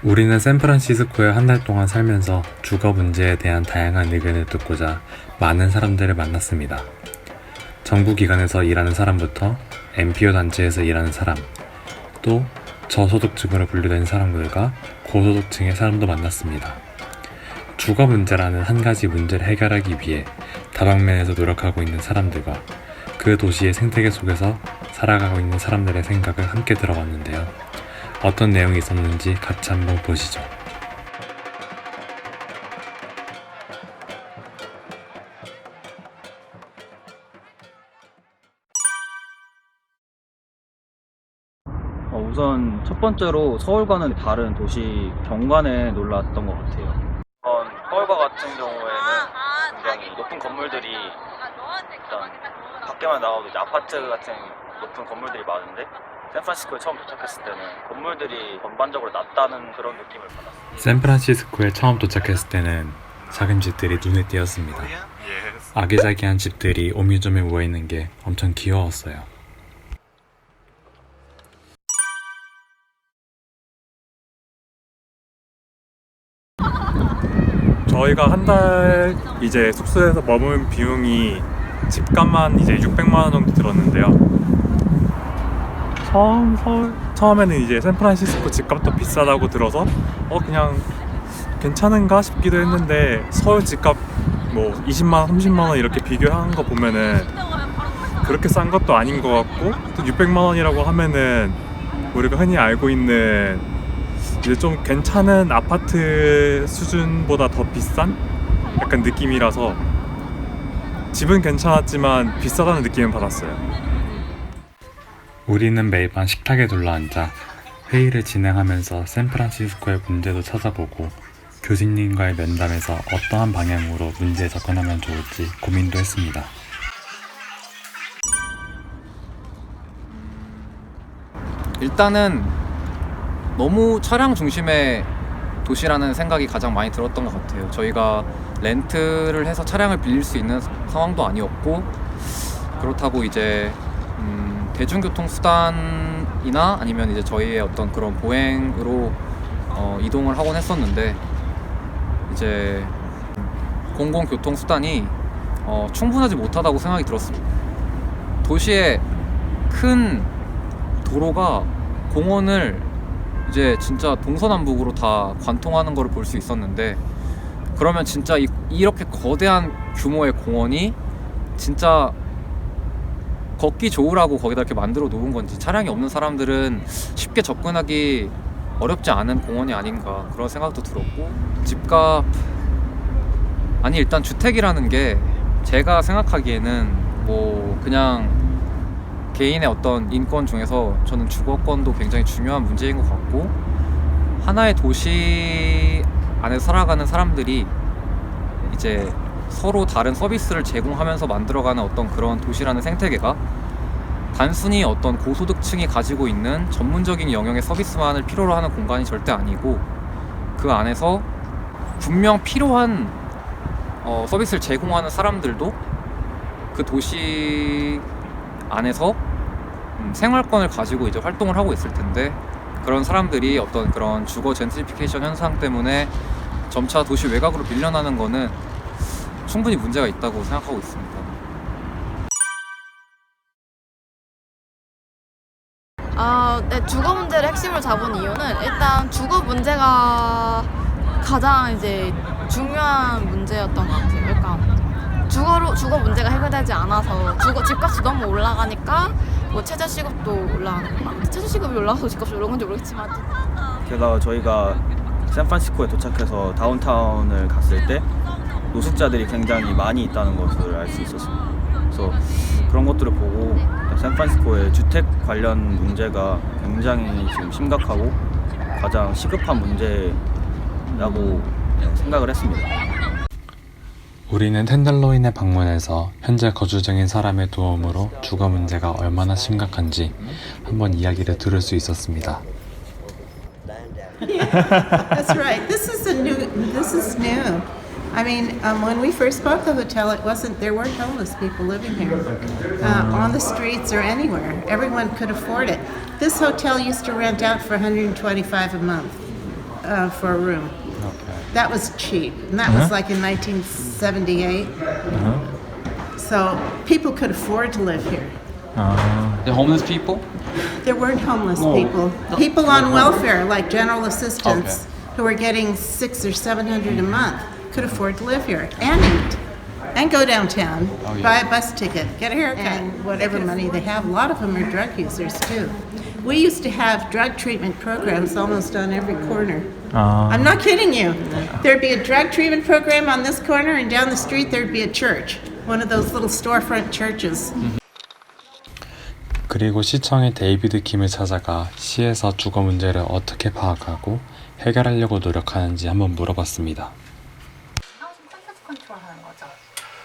우리는 샌프란시스코에 한 달 동안 살면서 주거 문제에 대한 다양한 의견을 듣고자 많은 사람들을 만났습니다. 정부 기관에서 일하는 사람부터 NPO 단체에서 일하는 사람, 또 저소득층으로 분류된 사람들과 고소득층의 사람도 만났습니다. 주거 문제라는 한 가지 문제를 해결하기 위해 다방면에서 노력하고 있는 사람들과 그 도시의 생태계 속에서 살아가고 있는 사람들의 생각을 함께 들어봤는데요. 어떤 내용이 있었는지 같이 한번 보시죠. 우선 첫 번째로 서울과는 다른 도시 경관에 놀랐던 것 같아요. 서울과 같은 경우에는 굉장히 높은 건물들이 일단 밖에만 나와도 이제 아파트 같은 높은 건물들이 많은데 샌프란시스코에 처음 도착했을 때는 건물들이 전반적으로 낮다는 그런 느낌을 받았어요. 샌프란시스코에 처음 도착했을 때는 작은 집들이 눈에 띄었습니다. 아기자기한 집들이 오밀조밀 모여있는 게 엄청 귀여웠어요. 저희가 한 달 이제 숙소에서 머문 비용이 집값만 이제 600만 원 정도 들었는데요. 처음에는 이제 샌프란시스코 집값도 비싸다고 들어서 그냥 괜찮은가 싶기도 했는데 서울 집값 뭐 20만 원, 30만 원 이렇게 비교한 거 보면은 그렇게 싼 것도 아닌 것 같고, 또 600만 원이라고 하면은 우리가 흔히 알고 있는 이제 좀 괜찮은 아파트 수준보다 더 비싼 약간 느낌이라서 집은 괜찮았지만 비싸다는 느낌은 받았어요. 우리는 매일 밤 식탁에 둘러앉아 회의를 진행하면서 샌프란시스코의 문제도 찾아보고 교수님과의 면담에서 어떠한 방향으로 문제에 접근하면 좋을지 고민도 했습니다. 일단은 너무 차량 중심의 도시라는 생각이 가장 많이 들었던 것 같아요. 저희가 렌트를 해서 차량을 빌릴 수 있는 상황도 아니었고, 그렇다고 이제 대중교통 수단이나 아니면 이제 저희의 어떤 그런 보행으로 이동을 하곤 했었는데, 이제 공공교통 수단이 충분하지 못하다고 생각이 들었습니다. 도시의 큰 도로가 공원을 이제 진짜 동서남북으로 다 관통하는 거를 볼 수 있었는데, 그러면 진짜 이렇게 거대한 규모의 공원이 진짜 걷기 좋으라고 거기다 이렇게 만들어 놓은 건지, 차량이 없는 사람들은 쉽게 접근하기 어렵지 않은 공원이 아닌가 그런 생각도 들었고, 집값 아니 일단 주택이라는 게 제가 생각하기에는 뭐 그냥 개인의 어떤 인권 중에서 저는 주거권도 굉장히 중요한 문제인 것 같고, 하나의 도시 안에 살아가는 사람들이 이제 서로 다른 서비스를 제공하면서 만들어가는 어떤 그런 도시라는 생태계가 단순히 어떤 고소득층이 가지고 있는 전문적인 영역의 서비스만을 필요로 하는 공간이 절대 아니고, 그 안에서 분명 필요한 서비스를 제공하는 사람들도 그 도시 안에서 생활권을 가지고 이제 활동을 하고 있을 텐데, 그런 사람들이 어떤 그런 주거 젠트리피케이션 현상 때문에 점차 도시 외곽으로 밀려나는 거는 충분히 문제가 있다고 생각하고 있습니다. 네, 주거 문제를 핵심을 잡은 이유는 일단 주거 문제가 가장 이제 중요한 문제였던 것 같아요. 그러니까 주거 문제가 해결되지 않아서 집값이 너무 올라가니까 뭐 최저시급도 올라가는 거, 최저시급이 올라가서 집값이 올라간 건지 모르겠지만, 게다가 저희가 샌프란시스코에 도착해서 다운타운을 갔을 때 노숙자들이 굉장히 많이 있다는 것을 알 수 있었습니다. 그래서 그런 것들을 보고 샌프란시스코의 주택 관련 문제가 굉장히 지금 심각하고 가장 시급한 문제라고 생각을 했습니다. 우리는 텐들로인에 방문해서 현재 거주 중인 사람의 도움으로 주거 문제가 얼마나 심각한지 한번 이야기를 들을 수 있었습니다. That's right. This is new. I mean, when we first bought the hotel, there weren't homeless people living here on the streets or anywhere. Everyone could afford it. This hotel used to rent out for $125 a month. for a room. Okay. That was cheap, and that was like in 1978. So people could afford to live here. The homeless people? There weren't homeless people. People on welfare, like general assistants, who were getting $600 or $700 a month, could afford to live here and eat, and go downtown, buy a bus ticket, get a haircut, and whatever money they have. A lot of them are drug users too. We used to have drug treatment programs almost on every corner. I'm not kidding you. There'd be a drug treatment program on this corner, and down the street there'd be a church, one of those little storefront churches. 그리고 시청의 데이비드 킴을 찾아가 시에서 주거 문제를 어떻게 파악하고 해결하려고 노력하는지 한번 물어봤습니다.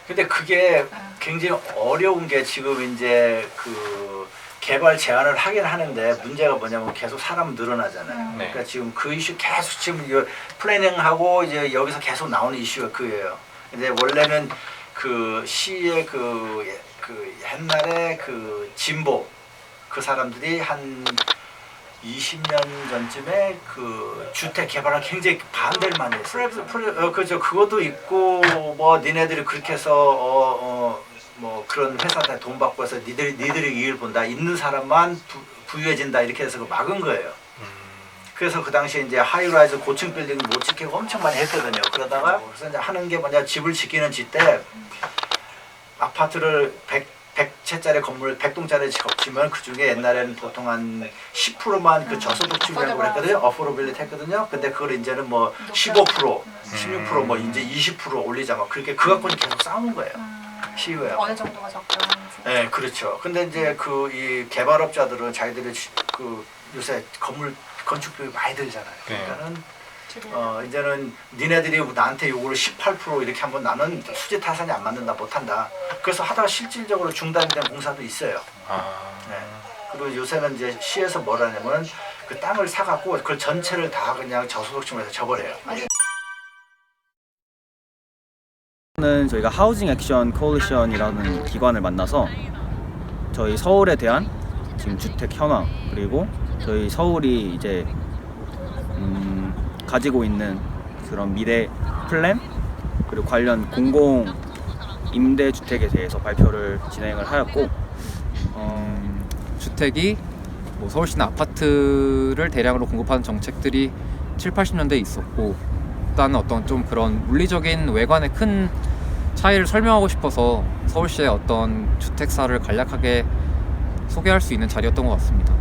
근데 그게 굉장히 어려운 게 지금 이제 그 개발 제한을 하긴 하는데 문제가 뭐냐면 계속 사람 늘어나잖아요. 그러니까 지금 그 이슈 계속 지금 이거 플래닝하고 이제 여기서 계속 나오는 이슈가 그예요. 근데 원래는 그 시의 그 옛날에 그 진보 그 사람들이 한 20년 전쯤에 그 주택 개발을 굉장히 반대를 많이 했어요. 그죠. 그것도 있고 뭐 니네들이 그렇게 해서 뭐 그런 회사한테 돈 받고 해서 니들이 이익을 본다. 있는 사람만 부유해진다 이렇게 해서 막은 거예요. 그래서 그 당시에 이제 하이라이즈 고층 빌딩 못 지키고 엄청 많이 했거든요. 그러다가 그래서 이제 하는 게 뭐냐 집을 지키는 때 아파트를 100채짜리 건물 100동짜리 지면 그 중에 옛날에는 보통 한 10%만 그 저소득층이라고 했거든요. 어포러빌리티 했거든요. 근데 그걸 이제는 뭐 15%, 16% 뭐 이제 20% 올리자 막 그렇게 그 갖고는 계속 싸우는 거예요. 시의회. 어느 정도가 적당한지. 네, 그렇죠. 근데 이제 그 이 개발업자들은 자기들이 그 요새 건물 건축비가 많이 들잖아요. 그러니까는 이제는 니네들이 나한테 요거를 18% 이렇게 하면 나는 수지 타산이 안 맞는다 못한다. 그래서 하다가 실질적으로 중단된 공사도 있어요. 네. 그리고 요새는 이제 시에서 뭘 하냐면 그 땅을 사갖고 그걸 전체를 다 그냥 저소득층으로 해서 줘버려요. 는 저희가 하우징 액션 코올리션이라는 기관을 만나서 저희 서울에 대한 지금 주택 현황 그리고 저희 서울이 이제 가지고 있는 그런 미래 플랜 그리고 관련 공공 임대주택에 대해서 발표를 진행을 하였고 주택이 뭐 서울시나 아파트를 대량으로 공급하는 정책들이 7, 80년대에 있었고 일단은 어떤 좀 그런 물리적인 외관의 큰 차이를 설명하고 싶어서 서울시의 어떤 주택사를 간략하게 소개할 수 있는 자리였던 것 같습니다.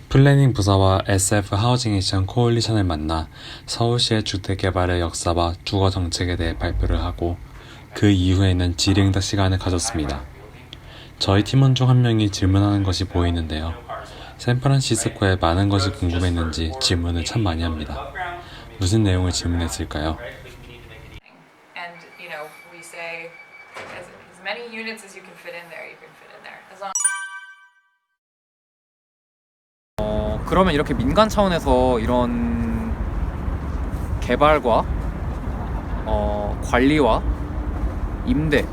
플래닝 부서와 SF 하우징 액션 코올리션을 만나 서울시의 주택 개발의 역사와 주거 정책에 대해 발표를 하고 그 이후에는 질의응답 시간을 가졌습니다. 저희 팀원 중 한 명이 질문하는 것이 보이는데요. 샌프란시스코에 많은 것이 궁금했는지 질문을 참 많이 합니다. 무슨 내용을 질문했을까요? And you know, we say as many units as you can fit in there, you can fit in there. As long 그러면 이렇게 민간 차원에서 이런 개발과 관리와 임대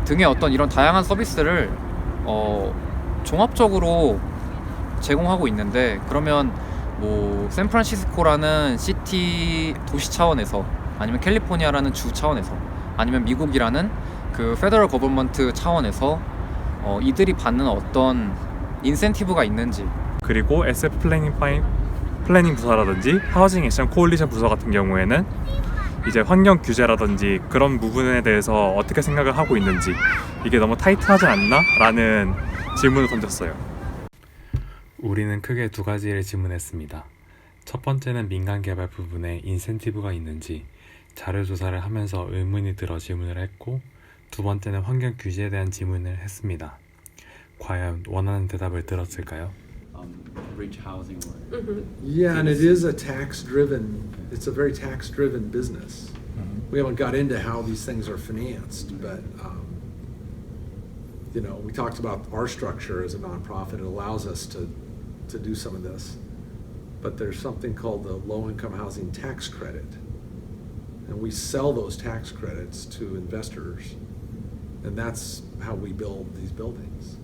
등의 어떤 이런 다양한 서비스를 종합적으로 제공하고 있는데 그러면 뭐 샌프란시스코라는 시티 도시 차원에서 아니면 캘리포니아라는 주 차원에서 아니면 미국이라는 그 페더럴 거버먼트 차원에서 이들이 받는 어떤 인센티브가 있는지 그리고 SF 플래닝 부서라든지 하우징 액션 코올리션 부서 같은 경우에는 이제 환경 규제라든지 그런 부분에 대해서 어떻게 생각을 하고 있는지 이게 너무 타이트하지 않나? 라는 질문을 던졌어요. 우리는 크게 두 가지를 질문했습니다. 첫 번째는 민간 개발 부분에 인센티브가 있는지 자료 조사를 하면서 의문이 들어 질문을 했고 두 번째는 환경 규제에 대한 질문을 했습니다. 과연 원하는 대답을 들었을까요? Bridge housing or yeah, and it is a it's a very tax-driven business. We haven't got into how these things are financed, but you know, we talked about our structure as a nonprofit. It allows us to do some of this, but there's something called the low-income housing tax credit, and we sell those tax credits to investors, and that's how we build these buildings.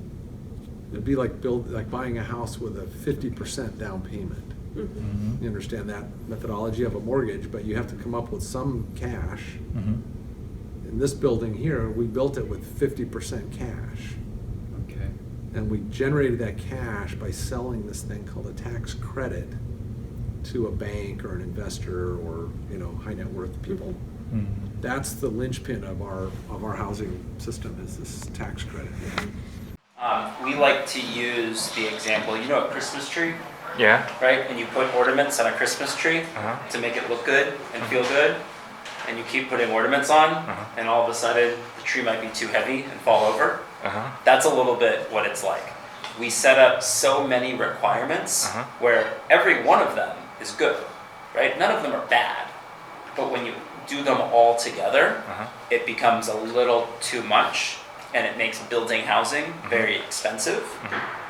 It'd be like buying a house with a 50% down payment. You understand that methodology of a mortgage, but you have to come up with some cash. In this building here, we built it with 50% cash. Okay. And we generated that cash by selling this thing called a tax credit to a bank or an investor or, you know, high net worth people. That's the linchpin of our housing system, is this tax credit. We like to use the example, you know, a Christmas tree, Yeah. right? And you put ornaments on a Christmas tree to make it look good and feel good. And you keep putting ornaments on, and all of a sudden the tree might be too heavy and fall over. That's a little bit what it's like. We set up so many requirements where every one of them is good, right? None of them are bad. But when you do them all together, it becomes a little too much, and it makes building housing very expensive.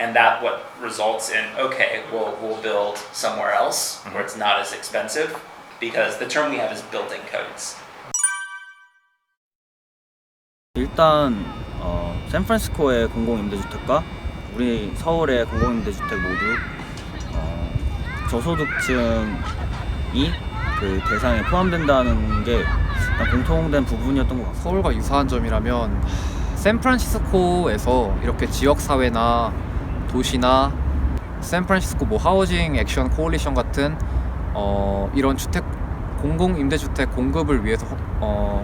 And that what results in, okay, we'll build somewhere else where it's not as expensive, because the term we have is building codes. 일단 샌프란시스코의 공공임대주택과 우리 서울의 공공임대주택 모두 저소득층이 그 대상에 포함된다는 게 공통된 부분이었던 것 같아요. 서울과 유사한 점이라면 샌프란시스코에서 이렇게 지역사회나 도시나 샌프란시스코 뭐 하우징 액션 코올리션 같은 이런 주택 공공임대주택 공급을 위해서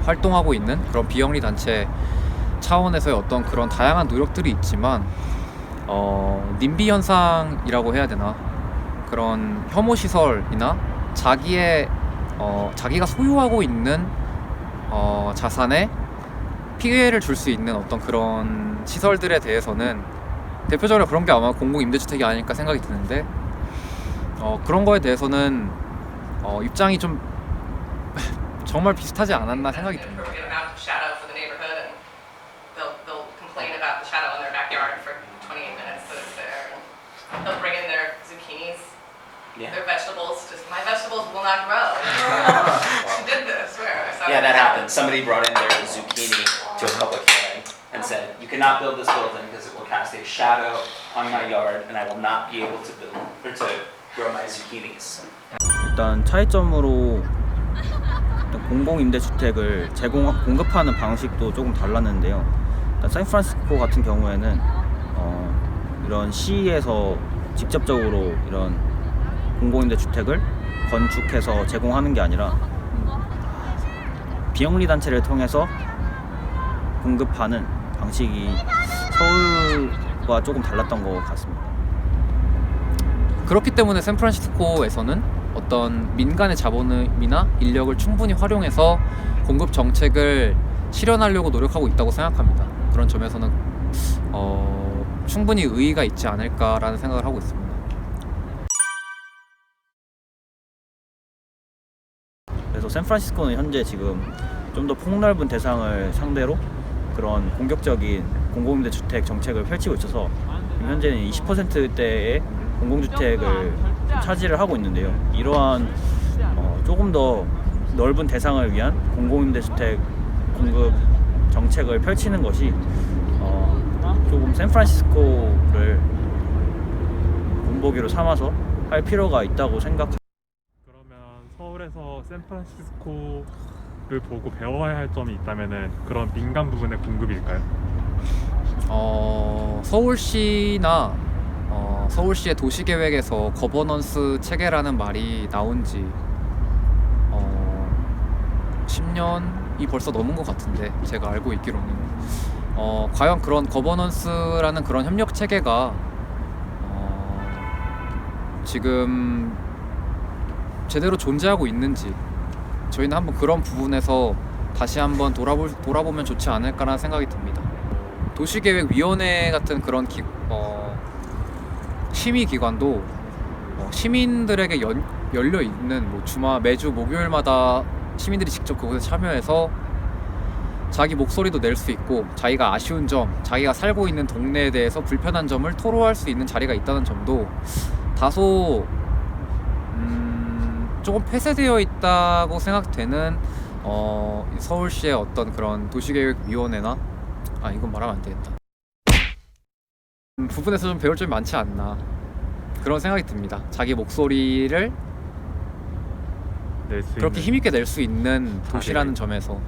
활동하고 있는 그런 비영리 단체 차원에서의 어떤 그런 다양한 노력들이 있지만 님비 현상이라고 해야 되나, 그런 혐오 시설이나 자기가 소유하고 있는 자산에 피해를 줄 수 있는 어떤 그런 시설들에 대해서는 대표적으로 그런 게 아마 공공임대주택이 아닐까 생각이 드는데, 그런 거에 대해서는 입장이 좀 정말 비슷하지 않았나 생각이 듭니다. Get them out of shadow for the neighborhood, and they'll complain about the shadow in their backyard for 28 minutes that it's there. And they'll bring in their zucchinis, their vegetables. Just my vegetables will not grow. Who did this? Where? I saw Yeah, that happened. Somebody brought in their zucchini to a public hearing and said, you cannot build this building because it will cast a shadow on my yard and I will not be able to build or to grow my zucchinis. 일단 차이점으로 공공임대주택을 공급하는 방식도 조금 달랐는데요. 일단 샌프란시스코 같은 경우에는 이런 시에서 직접적으로 이런 공공임대주택을 건축해서 제공하는 게 아니라 비영리 단체를 통해서 공급하는 방식이 서울과 조금 달랐던 것 같습니다. 그렇기 때문에 샌프란시스코에서는 어떤 민간의 자본이나 인력을 충분히 활용해서 공급 정책을 실현하려고 노력하고 있다고 생각합니다. 그런 점에서는 충분히 의의가 있지 않을까라는 생각을 하고 있습니다. 그래서 샌프란시스코는 현재 지금 좀 더 폭넓은 대상을 상대로 그런 공격적인 공공임대주택 정책을 펼치고 있어서 현재는 20%대의 공공주택을 차지를 하고 있는데요. 이러한 조금 더 넓은 대상을 위한 공공임대주택 공급 정책을 펼치는 것이 조금 샌프란시스코를 본보기로 삼아서 할 필요가 있다고 생각합니다. 그러면 서울에서 샌프란시스코를 보고 배워야 할 점이 있다면은 그런 민간 부분의 공급일까요? 서울시나 서울시의 도시계획에서 거버넌스 체계라는 말이 나온 지 10년이 벌써 넘은 것 같은데, 제가 알고 있기로는 과연 그런 거버넌스라는 그런 협력 체계가 지금 제대로 존재하고 있는지 저희는 한번 그런 부분에서 다시 한번 돌아보면 좋지 않을까라는 생각이 듭니다. 도시계획위원회 같은 그런 심의기관도 시민들에게 열려 있는 매주 목요일마다 시민들이 직접 그곳에 참여해서 자기 목소리도 낼 수 있고 자기가 아쉬운 점, 자기가 살고 있는 동네에 대해서 불편한 점을 토로할 수 있는 자리가 있다는 점도 다소 조금 폐쇄되어 있다고 생각되는 서울시의 어떤 그런 도시계획위원회나 이건 말하면 안 되겠다. 부분에서 좀 배울 점이 많지 않나 그런 생각이 듭니다. 자기 목소리를 그렇게 힘있게 낼 수 있는 도시라는 점에서.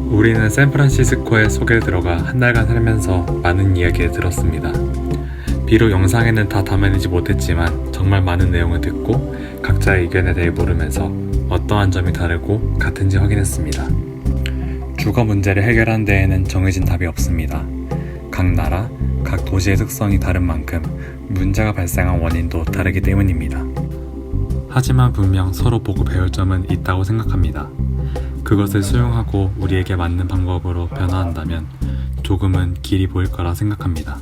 우리는 샌프란시스코의 속에 들어가 한 달간 살면서 많은 이야기를 들었습니다. 비록 영상에는 다 담아내지 못했지만 정말 많은 내용을 듣고 각자의 의견에 대해 물으면서 어떠한 점이 다르고 같은지 확인했습니다. 주거 문제를 해결하는 데에는 정해진 답이 없습니다. 각 나라, 각 도시의 특성이 다른 만큼 문제가 발생한 원인도 다르기 때문입니다. 하지만 분명 서로 보고 배울 점은 있다고 생각합니다. 그것을 수용하고 우리에게 맞는 방법으로 변화한다면 조금은 길이 보일 거라 생각합니다.